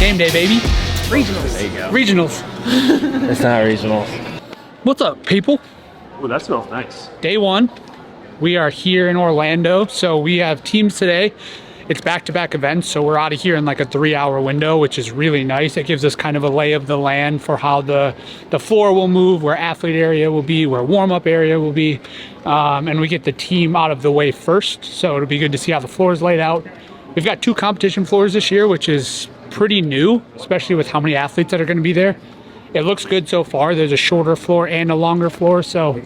Game day, baby. Regionals. There you go. Regionals. It's not regionals. What's up, people? Oh, that smells nice. Day one. We are here in Orlando, so we have teams today. It's back-to-back events, so we're out of here in like a 3-hour window, which is really nice. It gives us kind of a lay of the land for how the floor will move, where athlete area will be, where warm-up area will be, and we get the team out of the way first, so it'll be good to see how the floor is laid out. We've got 2 competition floors this year, which is pretty new, especially with how many athletes that are going to be there. It looks good so far. There's a shorter floor and a longer floor, so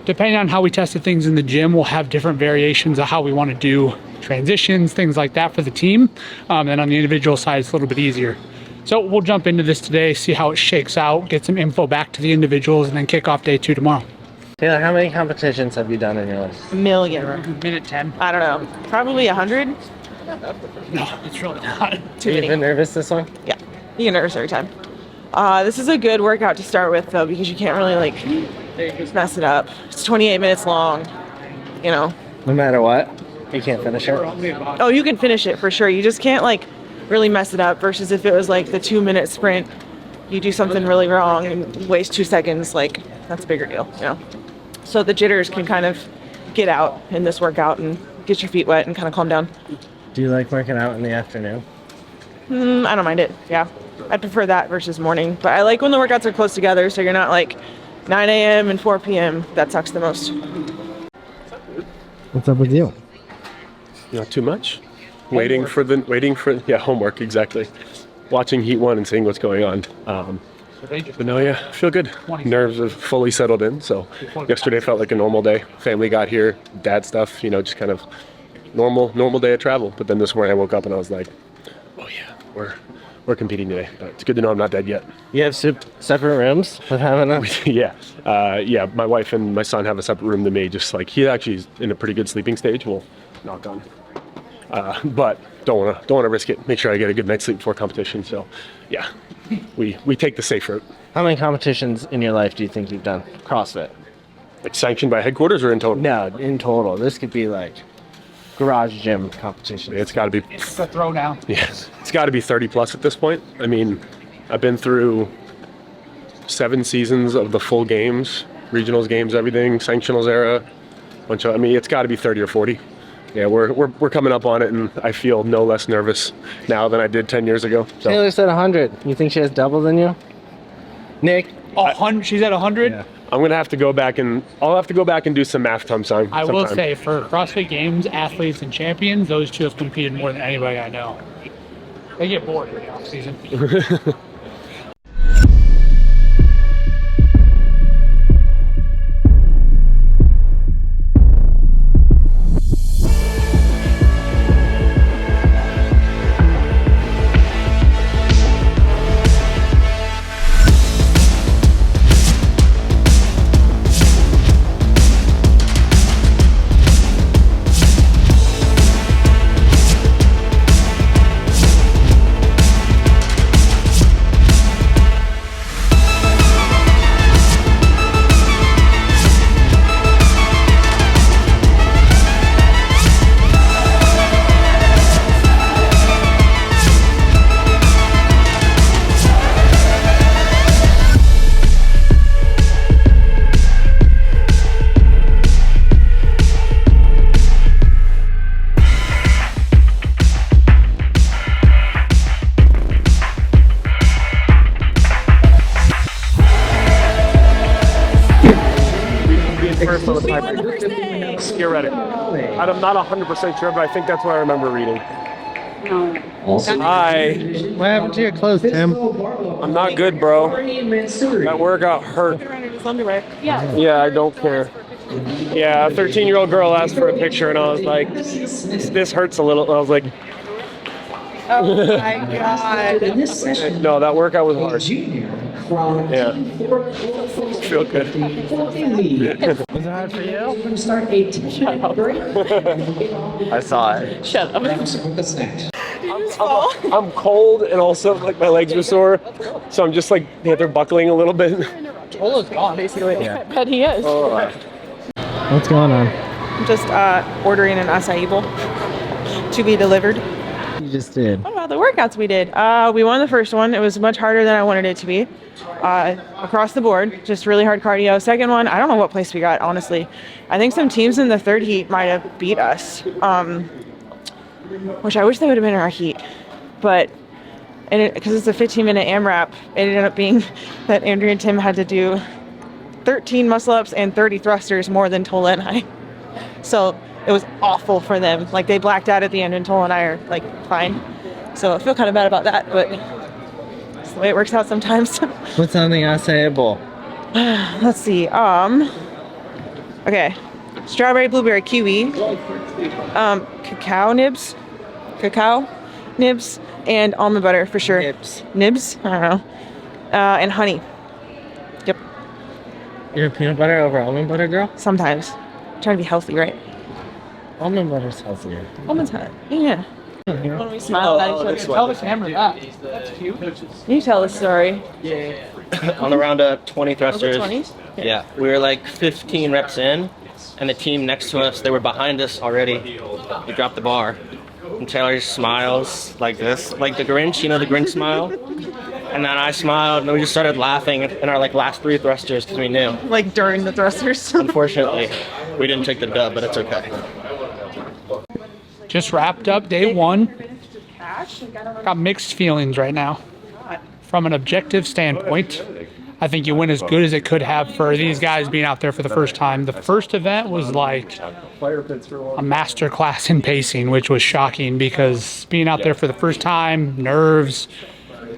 depending on how we tested things in the gym, we'll have different variations of how we want to do transitions, things like that for the team. And on the individual side, it's a little bit easier. So we'll jump into this today, see how it shakes out, get some info back to the individuals, and then kick off day 2 tomorrow. Taylor, how many competitions have you done in your life? A million. Minute 10. I don't know. Probably 100. No, it's really not. Too You many. been nervous this one? Yeah. You get nervous every time. This is a good workout to start with, though, because you can't really, like, mess it up. It's 28 minutes long, you know. No matter what, you can't finish it. Oh, you can finish it for sure. You just can't, like, really mess it up versus if it was, like, the 2-minute sprint, you do something really wrong and waste 2 seconds, like, that's a bigger deal, you know. So the jitters can kind of get out in this workout and get your feet wet and kind of calm down. Do you like working out in the afternoon? I don't mind it, yeah. I prefer that versus morning. But I like when the workouts are close together, so you're not like 9 a.m. and 4 p.m. That sucks the most. What's up with you? Not too much. Waiting for homework, exactly. Watching Heat 1 and seeing what's going on. But no, yeah, I feel good. Nerves have fully settled in, so yesterday felt like a normal day. Family got here, dad stuff, you know, just kind of normal day of travel. But then this morning I woke up and I was like, oh yeah, we're competing today. But it's good to know I'm not dead yet. You have separate rooms with having a... Yeah, my wife and my son have a separate room than me. Just like he actually is in a pretty good sleeping stage. We'll knock on. But don't wanna risk it. Make sure I get a good night's sleep before competition. So, yeah, we take the safe route. How many competitions in your life do you think you've done? CrossFit? Like sanctioned by headquarters or in total? No, in total. This could be like garage gym competition. It's got to be. It's the throwdown. Yes, it's got to be 30 plus at this point. I mean, I've been through 7 seasons of the full games, regionals games, everything, sanctionals era. It's got to be 30 or 40. Yeah, we're coming up on it, and I feel no less nervous now than I did 10 years ago. So. Taylor said 100. You think she has double than you? Nick? 100. She's at 100. Yeah. I'll have to go back and do some math sometime. I will say, for CrossFit Games athletes and champions, those 2 have competed more than anybody I know. They get bored in the off season. You're ready. I'm not 100% sure, but I think that's what I remember reading. Hi. What happened to your clothes, Tim? I'm not good, bro. That workout hurt. Yeah, I don't care. Yeah, a 13-year-old girl asked for a picture, and I was like, this hurts a little. I was like, Oh my god. no, that workout was hard. Yeah. Feel good. Was it hard for you? From start 18. Shut up. I saw it. Shut up. I'm cold, and also like my legs are sore, so I'm just like they're buckling a little bit. Tola's gone, basically. Yeah. I bet he is. What's going on? I'm just ordering an acai bowl to be delivered. You just did. What about about the workouts we did. We won the first one. It was much harder than I wanted it to be. Across the board, just really hard cardio. Second one, I don't know what place we got, honestly. I think some teams in the third heat might have beat us, which I wish they would have been in our heat. But because it's a 15-minute AMRAP, it ended up being that Andrea and Tim had to do 13 muscle-ups and 30 thrusters more than Tola and I. So it was awful for them. Like, they blacked out at the end, and Tola and I are, like, fine. So I feel kind of bad about that, but it's the way it works out sometimes. What's something unsayable? Let's see. Okay. Strawberry, blueberry, kiwi. Cacao nibs, and almond butter for sure. Nibs? I don't know. And honey. Yep. You're a peanut butter over almond butter girl? Sometimes. I'm trying to be healthy, right? Almond butter's healthier. Almond's hot. Yeah. When we smile at each other. Tell the camera that. That's cute. You tell the story. On the roundup, 20 thrusters. 20s? Yeah, we were like 15 reps in, and the team next to us, they were behind us already. We dropped the bar. And Taylor smiles like this, like the Grinch, you know, the Grinch smile. And then I smiled, and we just started laughing in our like last 3 thrusters because we knew. Like during the thrusters. Unfortunately, we didn't take the dub, but it's okay. Just wrapped up day 1. Got mixed feelings right now. From an objective standpoint, I think you went as good as it could have for these guys being out there for the first time. The first event was like a master class in pacing, which was shocking because being out there for the first time, nerves,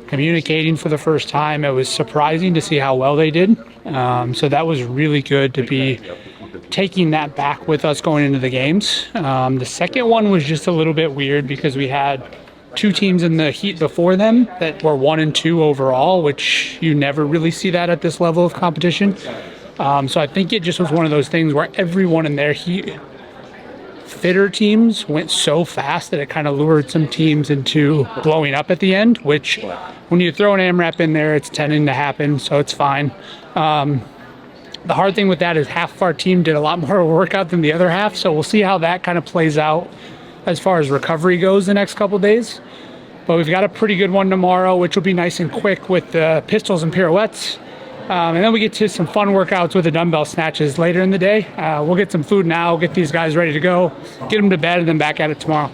communicating for the first time, it was surprising to see how well they did. So that was really good to be taking that back with us going into the games. The second one was just a little bit weird because we had 2 teams in the heat before them that were 1 and 2 overall, which you never really see that at this level of competition. So I think it just was one of those things where everyone in their heat fitter teams went so fast that it kind of lured some teams into blowing up at the end, which when you throw an AMRAP in there, it's tending to happen, so it's fine. The hard thing with that is half of our team did a lot more workout than the other half, so we'll see how that kind of plays out as far as recovery goes the next couple days. But we've got a pretty good one tomorrow, which will be nice and quick with the pistols and pirouettes. And then we get to some fun workouts with the dumbbell snatches later in the day. We'll get some food now, get these guys ready to go, get them to bed, and then back at it tomorrow.